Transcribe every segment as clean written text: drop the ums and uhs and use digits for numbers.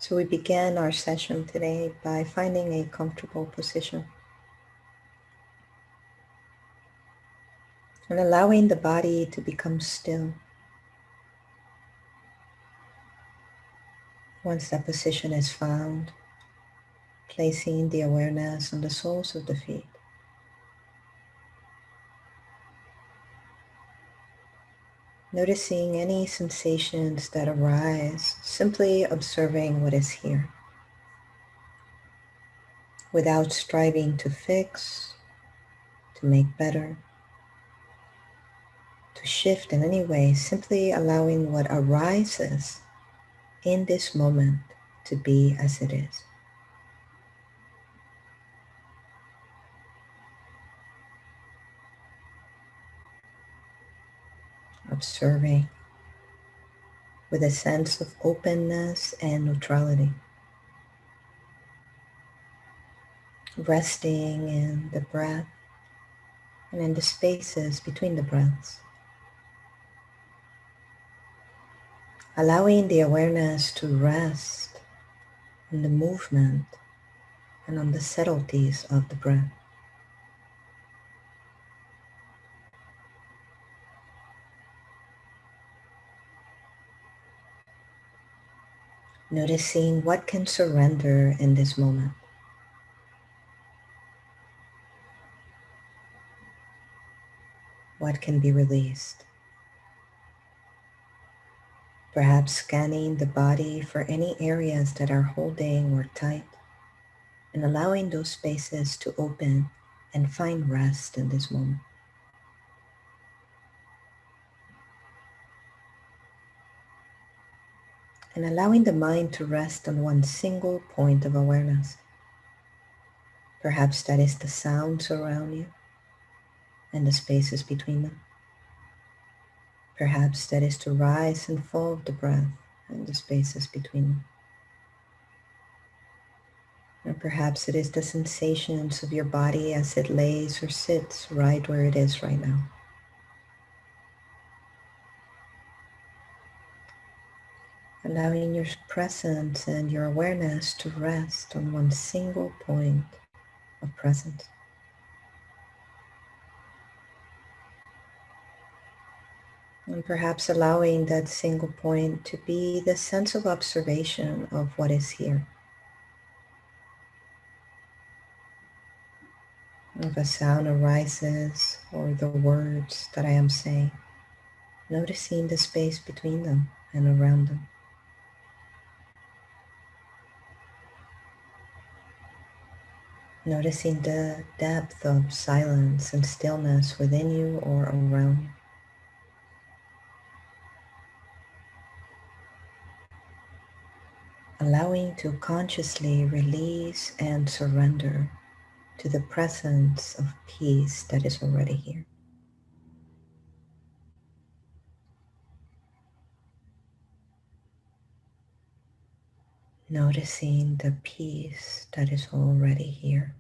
So we began our session today by finding a comfortable position and allowing the body to become still. Once that position is found, placing the awareness on the soles of the feet. Noticing any sensations that arise, simply observing what is here, without striving to fix, to make better, to shift in any way, simply allowing what arises in this moment to be as it is. Observing with a sense of openness and neutrality. Resting in the breath and in the spaces between the breaths. Allowing the awareness to rest on the movement and on the subtleties of the breath. Noticing what can surrender in this moment. What can be released. Perhaps scanning the body for any areas that are holding or tight, and allowing those spaces to open and find rest in this moment. And allowing the mind to rest on one single point of awareness. Perhaps that is the sounds around you and the spaces between them. Perhaps that is the rise and fall of the breath and the spaces between them. Or perhaps it is the sensations of your body as it lays or sits right where it is right now. Allowing your presence and your awareness to rest on one single point of presence. And perhaps allowing that single point to be the sense of observation of what is here. If a sound arises or the words that I am saying, noticing the space between them and around them. Noticing the depth of silence and stillness within you or around you. Allowing to consciously release and surrender to the presence of peace that is already here. Noticing the peace that is already here.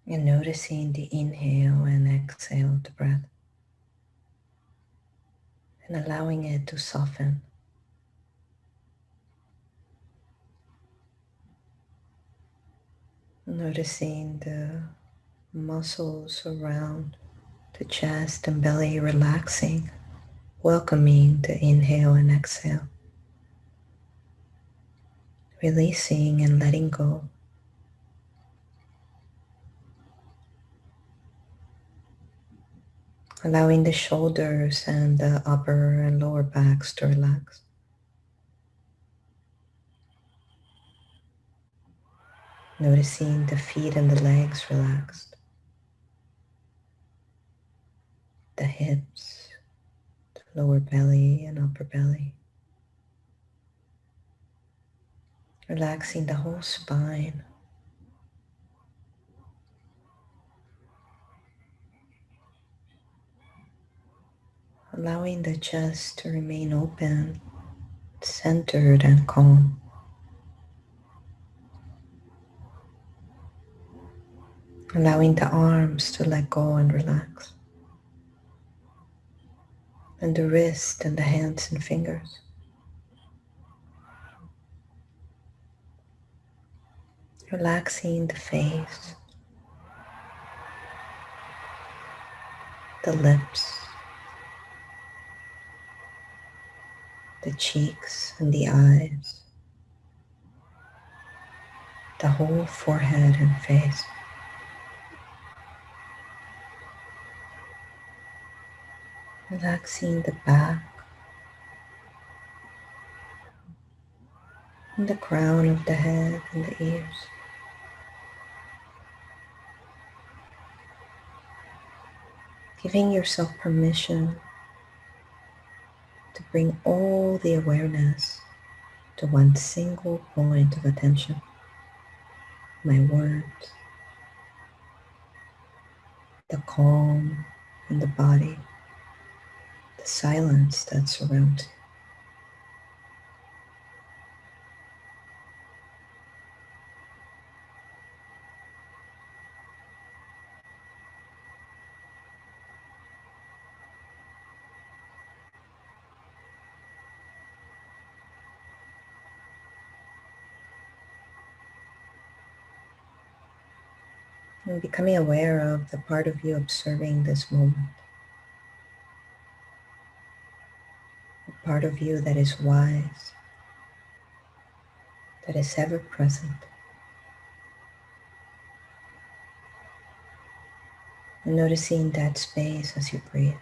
And noticing the inhale and exhale of the breath. And allowing it to soften. Noticing the muscles around the chest and belly relaxing, welcoming the inhale and exhale. Releasing and letting go. Allowing the shoulders and the upper and lower backs to relax. Noticing the feet and the legs relaxed. The hips, the lower belly and upper belly. Relaxing the whole spine. allowing the chest to remain open, centered and calm. Allowing the arms to let go and relax. And the wrist and the hands and fingers. Relaxing the face, the lips, the cheeks and the eyes, the whole forehead and face. Relaxing the back and the crown of the head and the ears. Giving yourself permission to bring all the awareness to one single point of attention. My words, the calm in the body, the silence that surrounds you. And becoming aware of the part of you observing this moment. A part of you that is wise, that is ever present. And noticing that space as you breathe.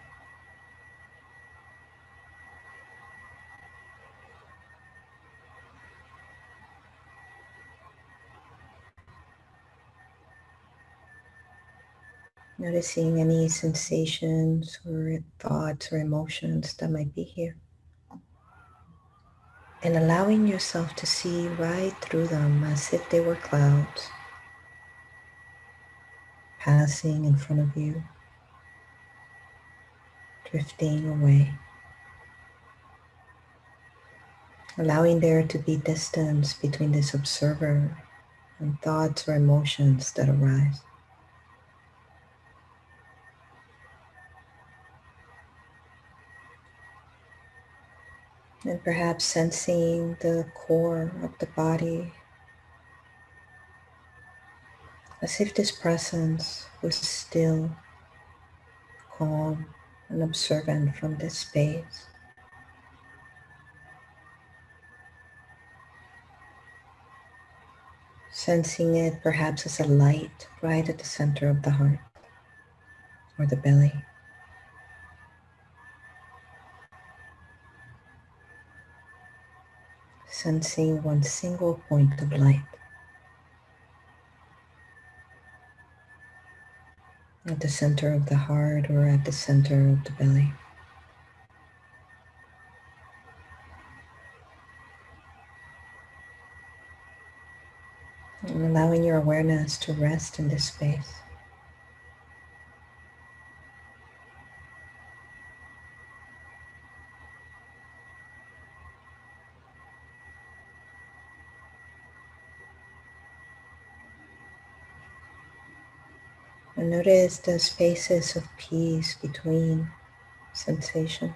Noticing any sensations or thoughts or emotions that might be here. And allowing yourself to see right through them as if they were clouds passing in front of you, drifting away. Allowing there to be distance between this observer and thoughts or emotions that arise. And perhaps sensing the core of the body as if this presence was still, calm, and observant from this space. Sensing it perhaps as a light right at the center of the heart or the belly. Sensing one single point of light at the center of the heart or at the center of the belly. And allowing your awareness to rest in this space. And notice the spaces of peace between sensations.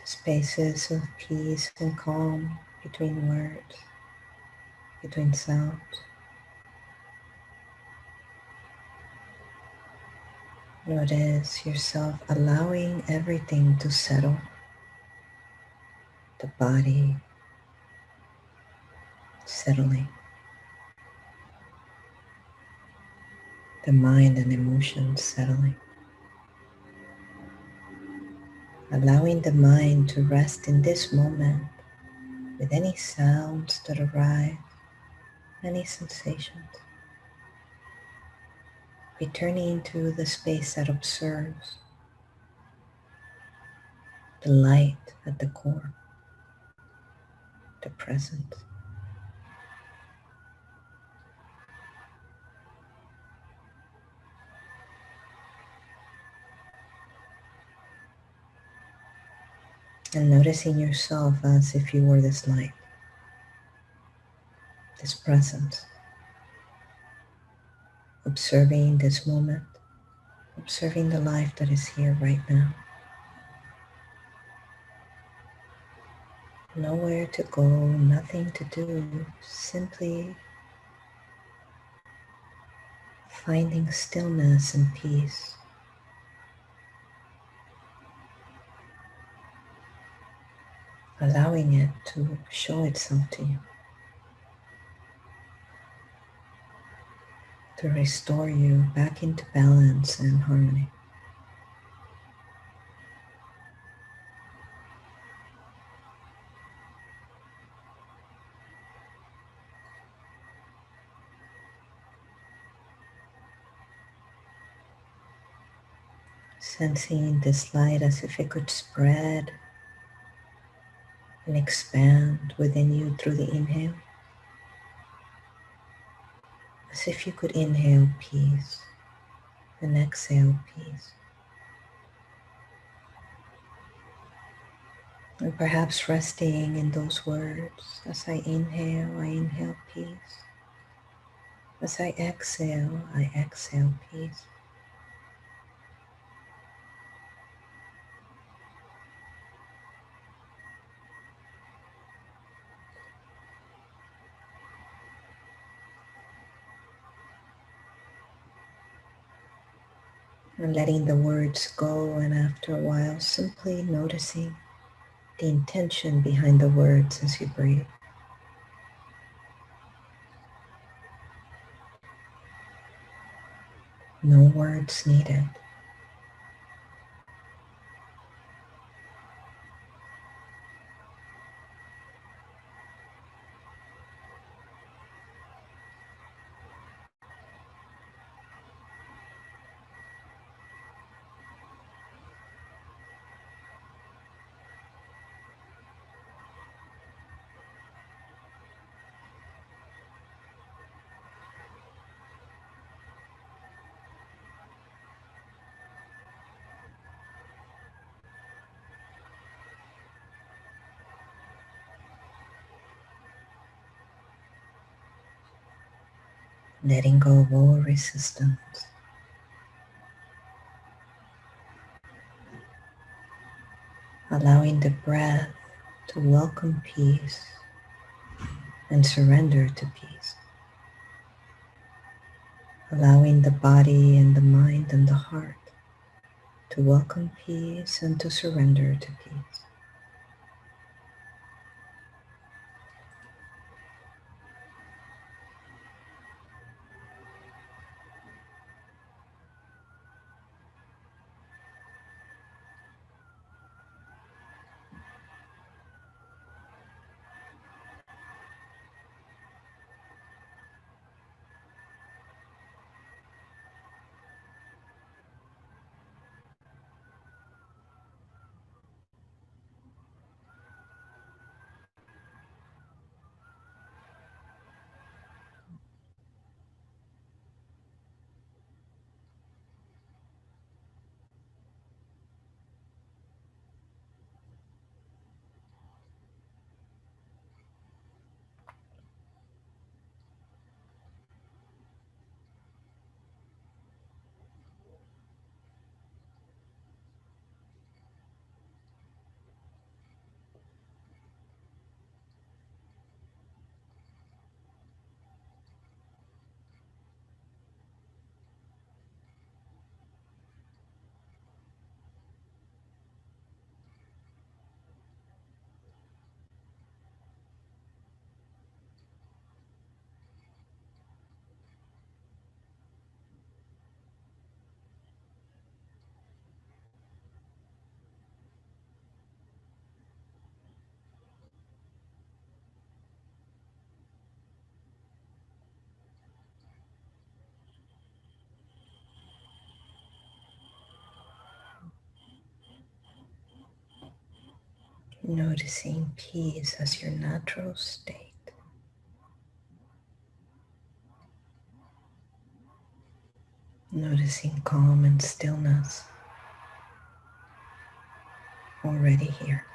The spaces of peace and calm between words, between sounds. Notice yourself allowing everything to settle. The body settling. The mind and emotions settling. Allowing the mind to rest in this moment with any sounds that arise, any sensations. Returning to the space that observes, the light at the core, the present. and noticing yourself as if you were this light, this presence, observing this moment, observing the life that is here right now. Nowhere to go, nothing to do, simply finding stillness and peace, allowing it to show itself to you, to restore you back into balance and harmony. Sensing this light as if it could spread and expand within you through the inhale, as if you could inhale peace and exhale peace. And perhaps resting in those words, as I inhale peace. As I exhale peace. And letting the words go, and after a while simply noticing the intention behind the words as you breathe. No words needed. Letting go of all resistance. Allowing the breath to welcome peace and surrender to peace. Allowing the body and the mind and the heart to welcome peace and to surrender to peace. Noticing peace as your natural state. Noticing calm and stillness already here.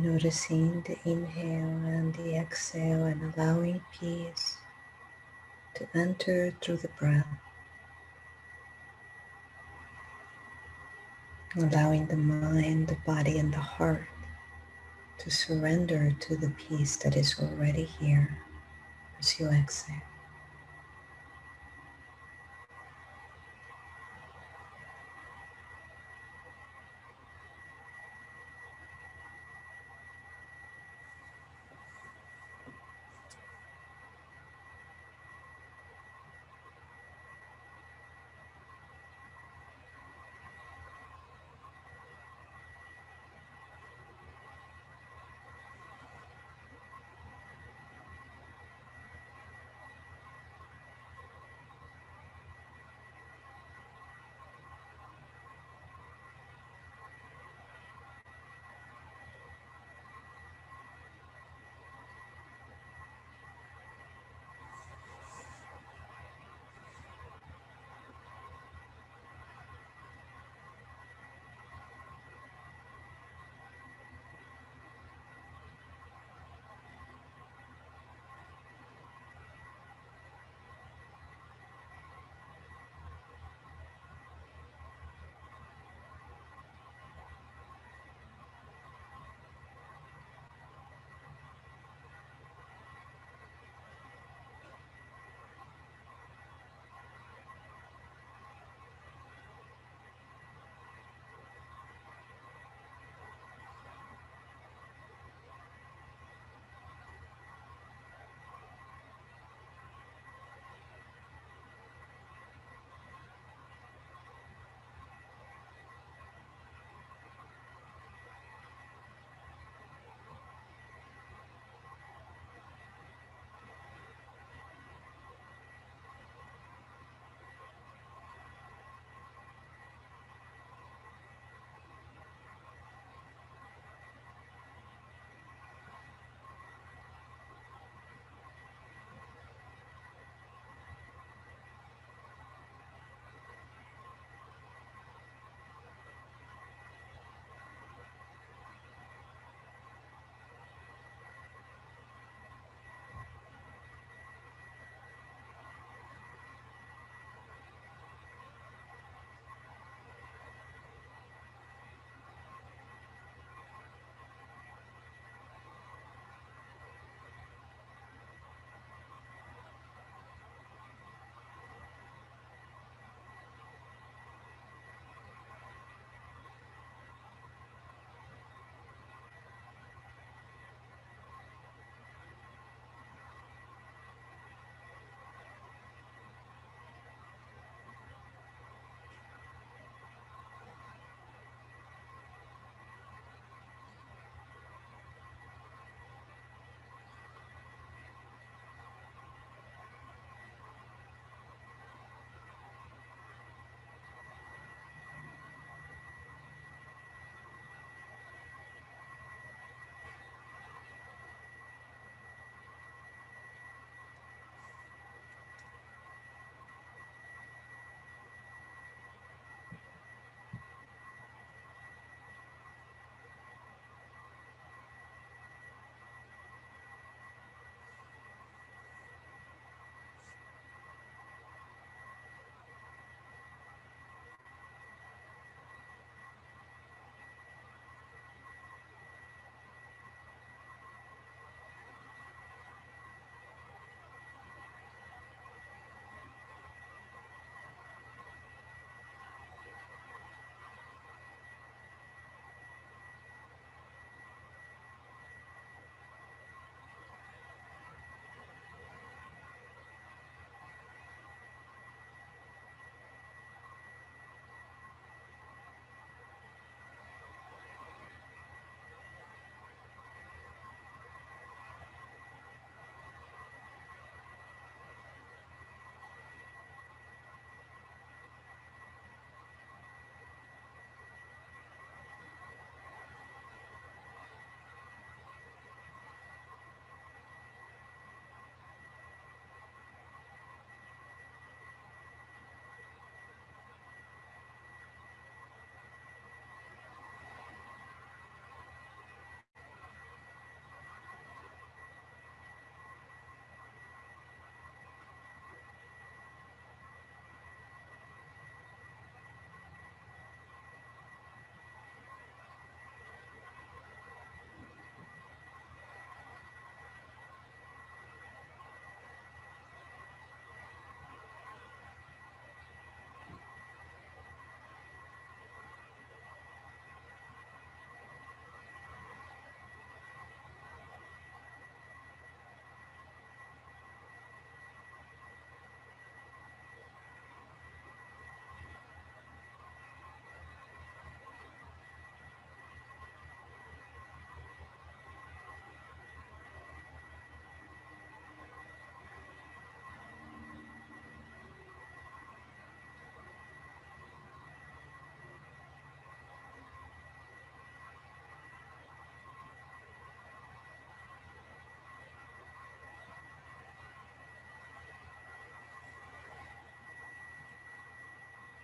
Noticing the inhale and the exhale and allowing peace to enter through the breath. Allowing the mind, the body, and the heart to surrender to the peace that is already here as you exhale.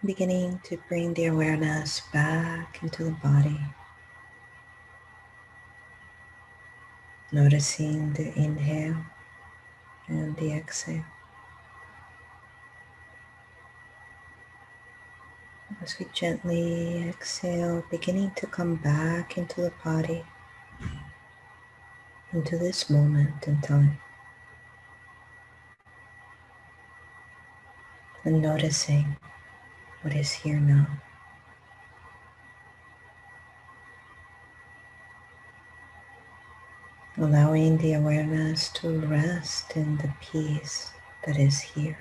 Beginning to bring the awareness back into the body, noticing the inhale and the exhale. As we gently exhale, beginning to come back into the body, into this moment in time, and noticing what is here now. Allowing the awareness to rest in the peace that is here.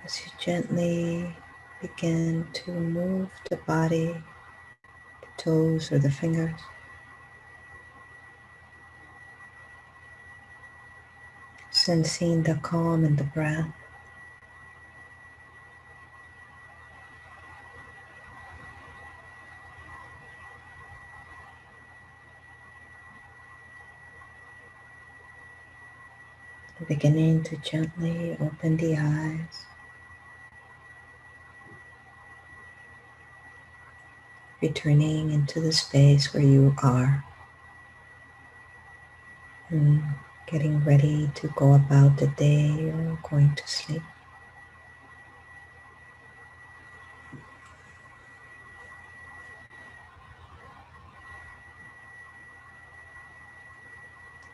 As you gently begin to move the body, the toes or the fingers, sensing the calm in the breath, beginning to gently open the eyes, returning into the space where you are, and getting ready to go about the day or going to sleep.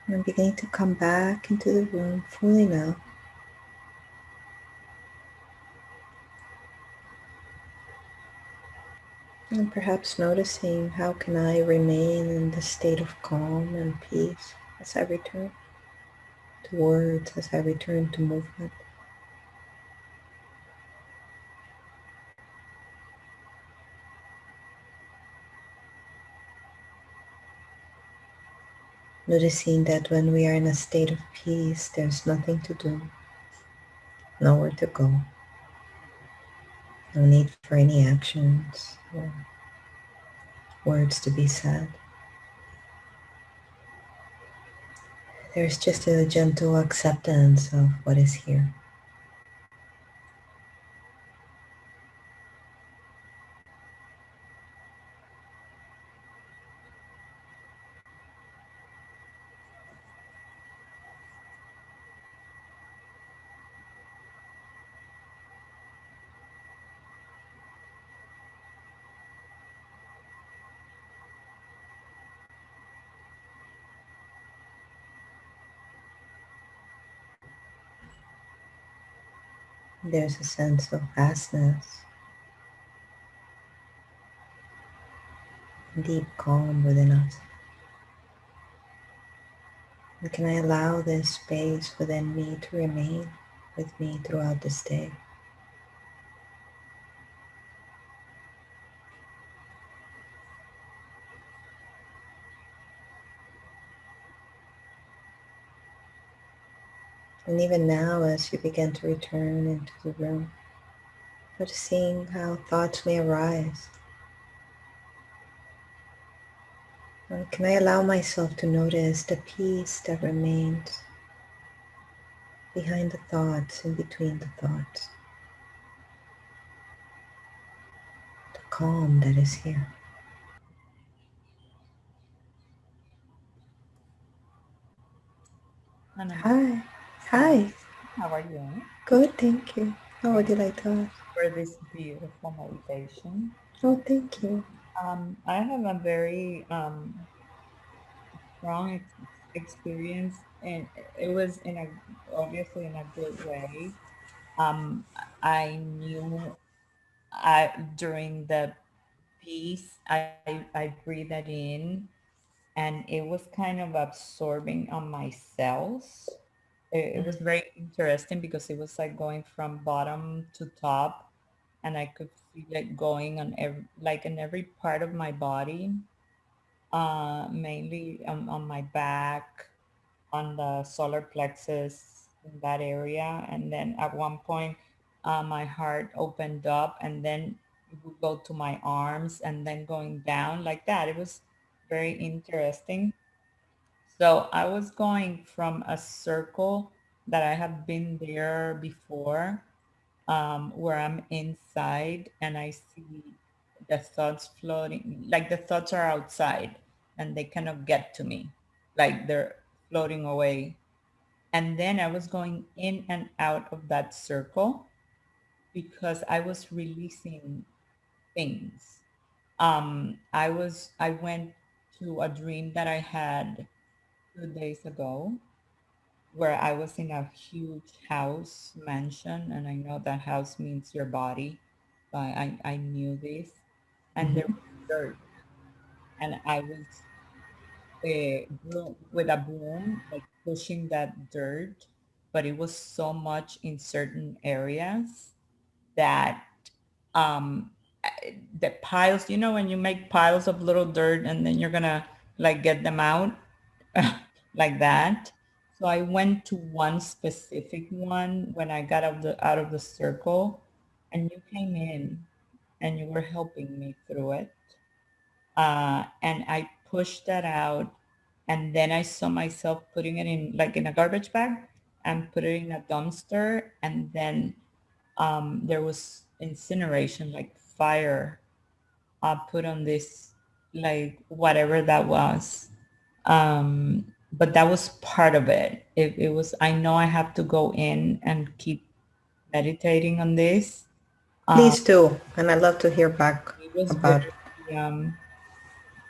And beginning to come back into the room fully now. And perhaps noticing how can I remain in the state of calm and peace as I return to words, as I return to movement. Noticing that when we are in a state of peace, there's nothing to do, nowhere to go, no need for any actions or words to be said. There's just a gentle acceptance of what is here. There's a sense of vastness, deep calm within us. And can I allow this space within me to remain with me throughout this day? And even now, as you begin to return into the room, noticing how thoughts may arise. Can I allow myself to notice the peace that remains behind the thoughts, in between the thoughts, the calm that is here? Anna, Hi. hi, Hi. how are you? Good, thank you. How would Thank you you like to ask? for this beautiful meditation. Oh, thank you. I have a very strong experience, and it was in a obviously in a good way. Um, I knew I during the piece, I breathed it in, and it was kind of absorbing on my cells. It was very interesting because it was like going from bottom to top, and I could feel it going on like in every part of my body, mainly on my back, on the solar plexus in that area. And then at one point, my heart opened up, and then it would go to my arms, and then going down like that. It was very interesting. So I was going from a circle. that I have been there before, where I'm inside and I see the thoughts floating, like the thoughts are outside and they cannot get to me, like they're floating away. And then I was going in and out of that circle because I was releasing things. I went to a dream that I had 2 days ago where I was in a huge house mansion, and I know that house means your body, but I knew this, and there Hmm. was dirt, and I was with a broom, like pushing that dirt, but it was so much in certain areas that um the piles, you know, when you make piles of little dirt and then you're gonna like get them out like that. So I went to one specific one when I got out of the circle, and you came in and you were helping me through it. And I pushed that out, and then I saw myself putting it in like in a garbage bag and put it in a dumpster, and then there was incineration, like fire, put on this, like whatever that was. But that was part of it. It was, I know I have to go in and keep meditating on this. Um, Please do. And I'd love to hear back it was about.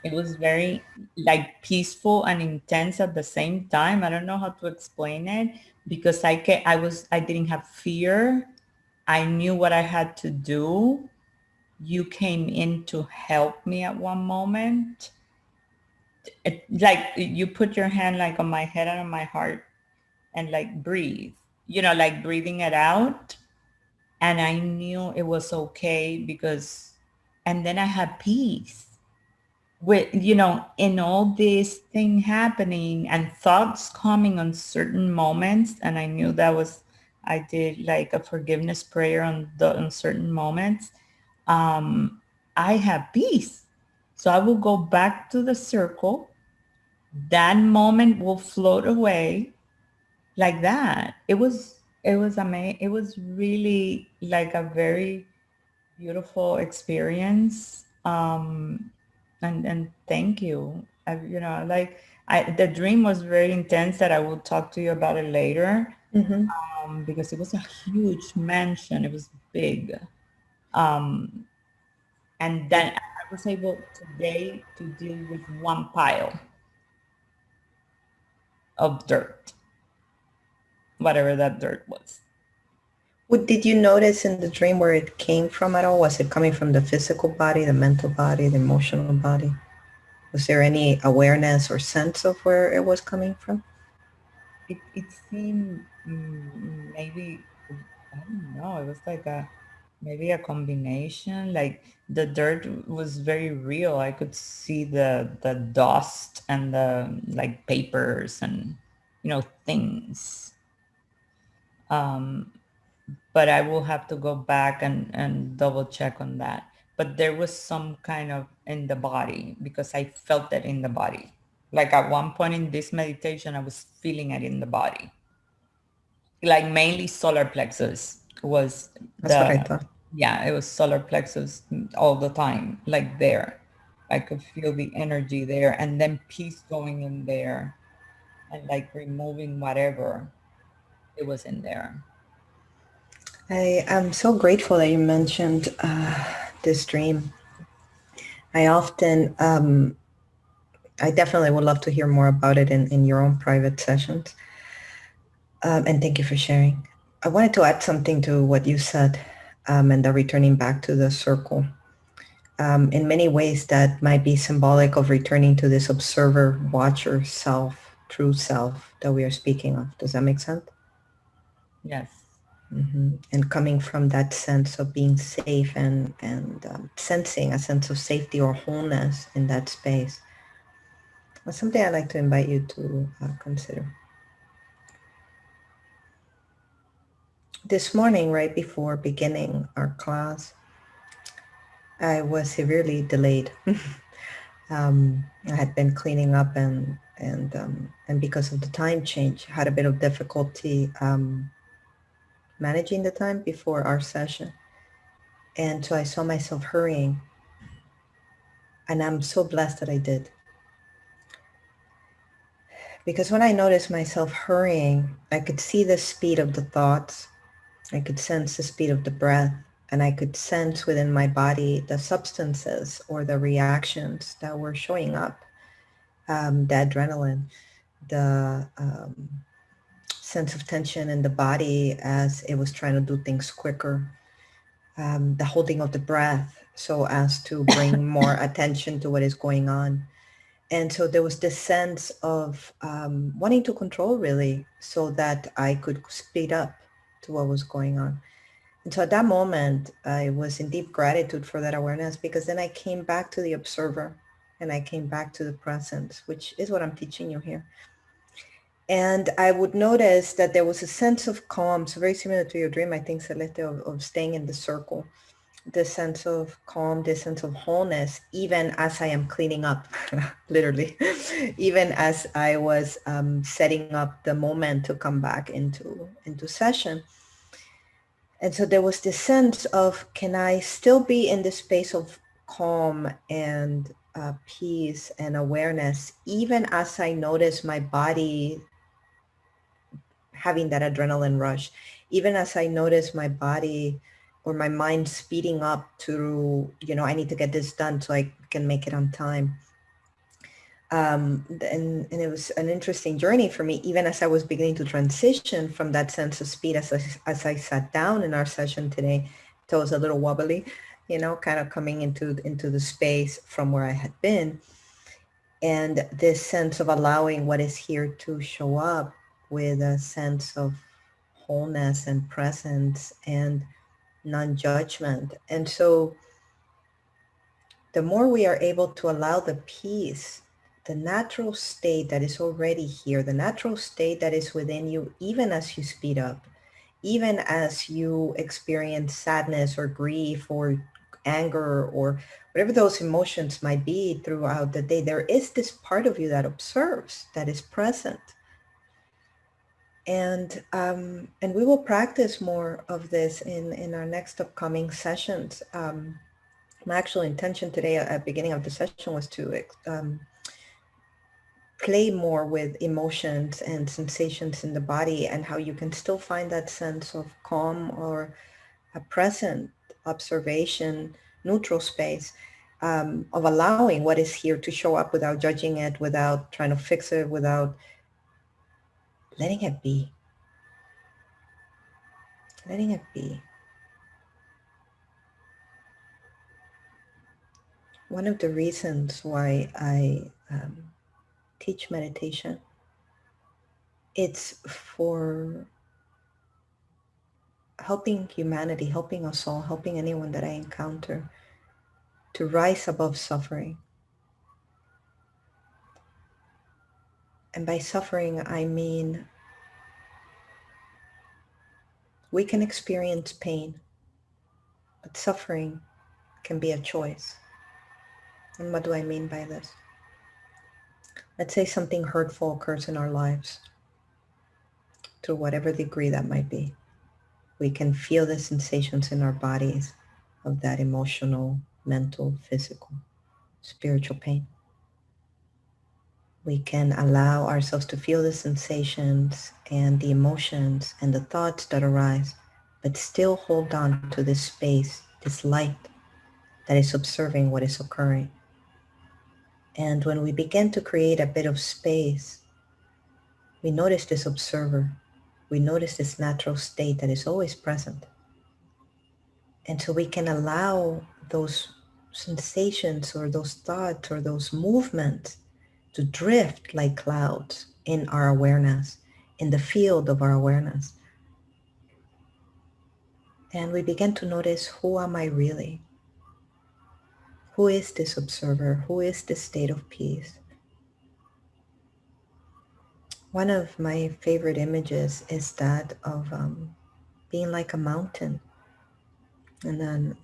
it was very like peaceful and intense at the same time. I don't know how to explain it because I didn't have fear. I knew what I had to do. You came in to help me at one moment. Like you put your hand like on my head and on my heart and like breathe, like breathing it out. And I knew it was okay because, and then I had peace with, in all this thing happening and thoughts coming on certain moments. And I knew that was, I did like a forgiveness prayer on certain moments. Um, I have peace. So I will go back to the circle. That moment will float away like that. It was amazing. It was really like a very beautiful experience. And thank you. Like the dream was very intense that I will talk to you about it later. Hmm. Because it was a huge mansion. It was big. Um, and then I was able today to deal with one pile of dirt, whatever that dirt was. What did you notice in the dream where it came from at all? Was it coming from the physical body, the mental body, the emotional body? Was there any awareness or sense of where it was coming from? It seemed maybe, I don't know. It was like a maybe a combination. Like the dirt was very real. I could see the dust and the like papers and things. Um, but I will have to go back and double check on that. But there was some kind of in the body because I felt it in the body. Like at one point in this meditation, I was feeling it in the body. Like mainly solar plexus was That's what the, I thought. yeah, it was solar plexus all the time, like there. I could feel the energy there and then peace going in there and like removing whatever it was in there. I am so grateful that you mentioned this dream. I often, I definitely would love to hear more about it in your own private sessions. And thank you for sharing. I wanted to add something to what you said, and the returning back to the circle. In many ways, that might be symbolic of returning to this observer, watcher self, true self that we are speaking of. Does that make sense? Yes. And coming from that sense of being safe and sensing a sense of safety or wholeness in that space. That's something I'd like to invite you to consider. This morning, right before beginning our class, I was severely delayed. I had been cleaning up and and because of the time change, had a bit of difficulty managing the time before our session. And so I saw myself hurrying, and I'm so blessed that I did. Because when I noticed myself hurrying, I could see the speed of the thoughts, I could sense the speed of the breath, and I could sense within my body the substances or the reactions that were showing up, the adrenaline, the sense of tension in the body as it was trying to do things quicker, the holding of the breath so as to bring more attention to what is going on. And so there was this sense of wanting to control, really, so that I could speed up to what was going on. And so at that moment, I was in deep gratitude for that awareness, because then I came back to the observer and I came back to the present, which is what I'm teaching you here. And I would notice that there was a sense of calm, so very similar to your dream, I think, Celeste, of staying in the circle, this sense of calm, this sense of wholeness, even as I am cleaning up, literally, even as I was setting up the moment to come back into session. And so there was this sense of, can I still be in this space of calm and peace and awareness, even as I notice my body having that adrenaline rush, even as I notice my body or my mind speeding up to, I need to get this done so I can make it on time. And it was an interesting journey for me, even as I was beginning to transition from that sense of speed as I sat down in our session today. So it was a little wobbly, kind of coming into the space from where I had been. And this sense of allowing what is here to show up with a sense of wholeness and presence and non-judgment. And so the more we are able to allow the peace, the natural state that is already here, the natural state that is within you, even as you speed up, even as you experience sadness or grief or anger or whatever those emotions might be throughout the day, there is this part of you that observes, that is present. And we will practice more of this in our next upcoming sessions. My actual intention today at the beginning of the session was to play more with emotions and sensations in the body, and how you can still find that sense of calm or a present observation, neutral space, of allowing what is here to show up without judging it, without trying to fix it, without letting it be. Letting it be. One of the reasons why I teach meditation, it's for helping humanity, helping us all, helping anyone that I encounter to rise above suffering. And by suffering, I mean we can experience pain, but suffering can be a choice. And what do I mean by this? Let's say something hurtful occurs in our lives, to whatever degree that might be. We can feel the sensations in our bodies of that emotional, mental, physical, spiritual pain. We can allow ourselves to feel the sensations and the emotions and the thoughts that arise, but still hold on to this space, this light that is observing what is occurring. And when we begin to create a bit of space, we notice this observer. We notice this natural state that is always present. And so we can allow those sensations or those thoughts or those movements to drift like clouds in our awareness, in the field of our awareness. And we begin to notice, who am I really? Who is this observer? Who is this state of peace? One of my favorite images is that of being like a mountain. And then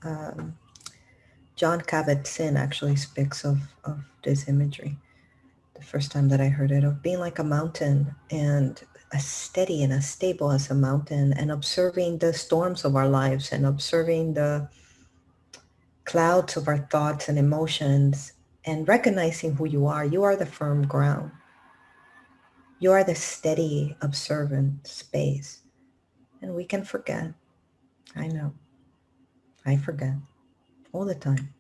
John Kabat-Zinn actually speaks of this imagery. the first time that I heard it, of being like a mountain and as steady and as stable as a mountain, and observing the storms of our lives and observing the clouds of our thoughts and emotions and recognizing who you are. You are the firm ground. You are the steady, observant space. And we can forget. I know. I forget all the time.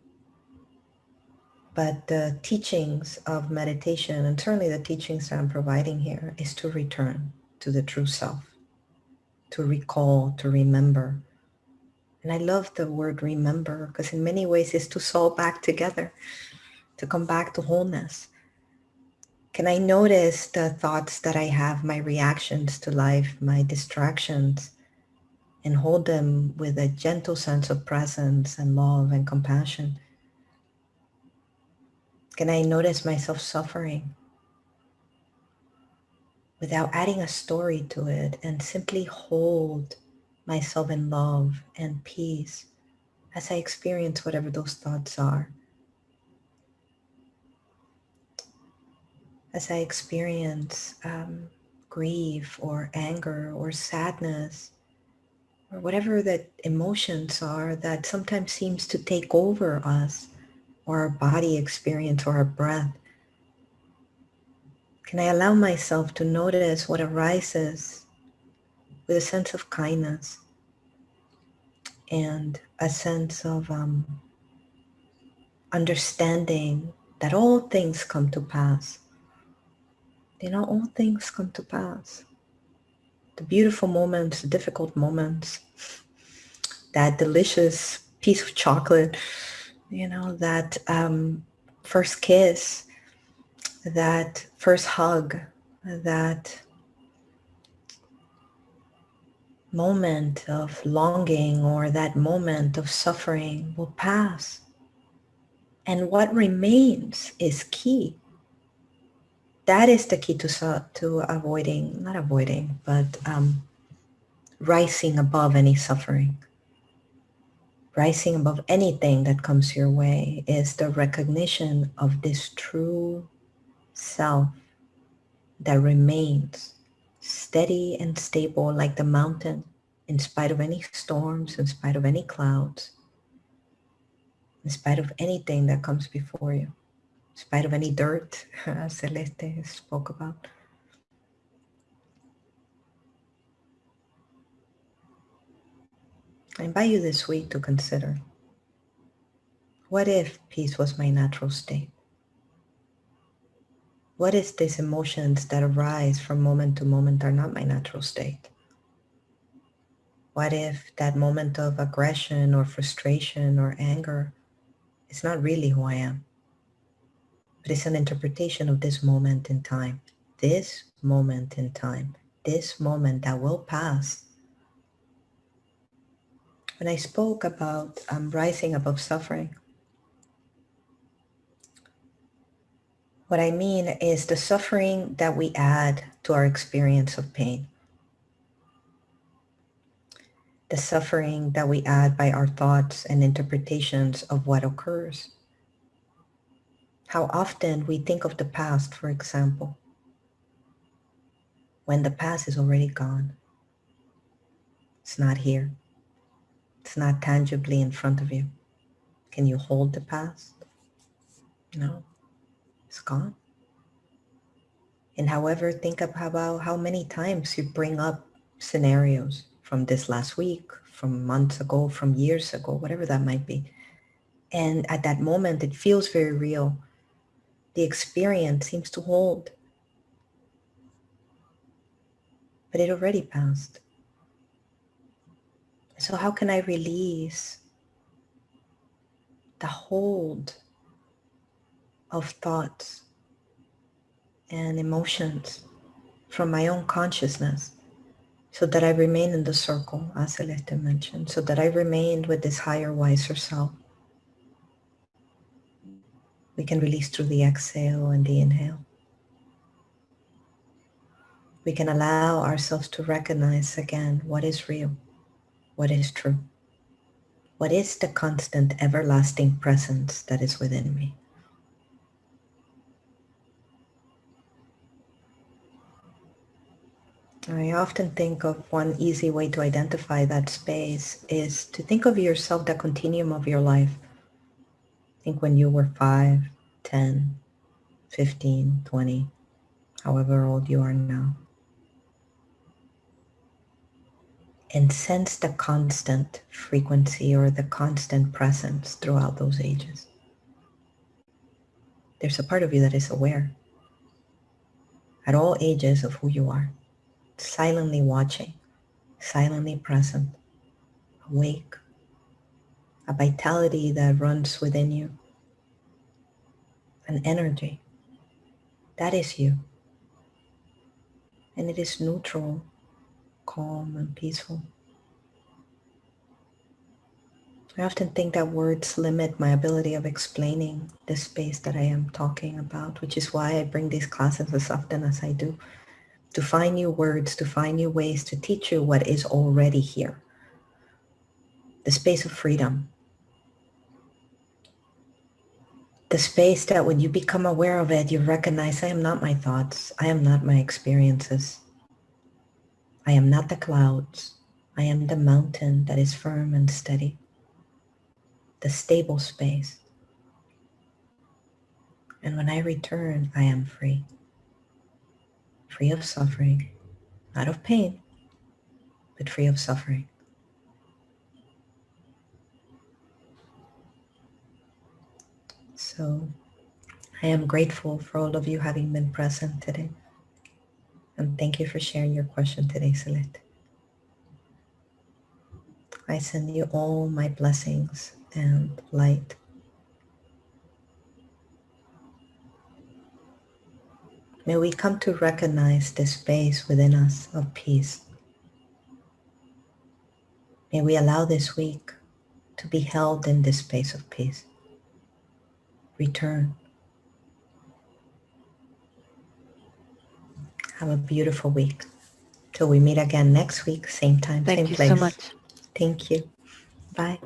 But the teachings of meditation, and certainly the teachings that I'm providing here, is to return to the true self, to recall, to remember. And I love the word remember because in many ways it's to sew back together, to come back to wholeness. Can I notice the thoughts that I have, my reactions to life, my distractions, and hold them with a gentle sense of presence and love and compassion? Can I notice myself suffering without adding a story to it, and simply hold myself in love and peace as I experience whatever those thoughts are? As I experience grief or anger or sadness, or whatever that emotions are that sometimes seems to take over us, or our body experience, or our breath, can I allow myself to notice what arises with a sense of kindness and a sense of understanding that all things come to pass. All things come to pass. The beautiful moments, the difficult moments, that delicious piece of chocolate, that first kiss, that first hug, that moment of longing or that moment of suffering will pass. And what remains is key. That is the key to avoiding, not avoiding, but rising above any suffering. Rising above anything that comes your way is the recognition of this true self that remains steady and stable like the mountain, in spite of any storms, in spite of any clouds, in spite of anything that comes before you, in spite of any dirt, as Celeste spoke about. I invite you this week to consider, what if peace was my natural state? What if these emotions that arise from moment to moment are not my natural state? What if that moment of aggression or frustration or anger is not really who I am, but it's an interpretation of this moment in time, this moment in time, this moment that will pass? When I spoke about rising above suffering, what I mean is the suffering that we add to our experience of pain. The suffering that we add by our thoughts and interpretations of what occurs. How often we think of the past, for example, when the past is already gone. It's not here. It's not tangibly in front of you. Can you hold the past? No, it's gone. And however, think about how many times you bring up scenarios from this last week, from months ago, from years ago, whatever that might be. And at that moment, it feels very real. The experience seems to hold, but it already passed. So how can I release the hold of thoughts and emotions from my own consciousness, so that I remain in the circle, as Celeste mentioned, so that I remain with this higher, wiser self? We can release through the exhale and the inhale. We can allow ourselves to recognize again what is real, what is true, what is the constant, everlasting presence that is within me. I often think of one easy way to identify that space is to think of yourself, the continuum of your life. Think when you were 5, 10, 15, 20, however old you are now. And sense the constant frequency or the constant presence throughout those ages. There's a part of you that is aware at all ages of who you are, silently watching, silently present, awake, a vitality that runs within you, an energy. That is you. And it is neutral, calm, and peaceful. I often think that words limit my ability of explaining the space that I am talking about, which is why I bring these classes as often as I do, to find new words, to find new ways to teach you what is already here. The space of freedom. The space that when you become aware of it, you recognize I am not my thoughts. I am not my experiences. I am not the clouds. I am the mountain that is firm and steady. The stable space. And when I return, I am free. Free of suffering, not of pain, but free of suffering. So I am grateful for all of you having been present today. And thank you for sharing your question today, Celeste. I send you all my blessings and light. May we come to recognize this space within us of peace. May we allow this week to be held in this space of peace. Return. Have a beautiful week. Till we meet again next week, same time, same place. Thank you so much. Thank you. Bye.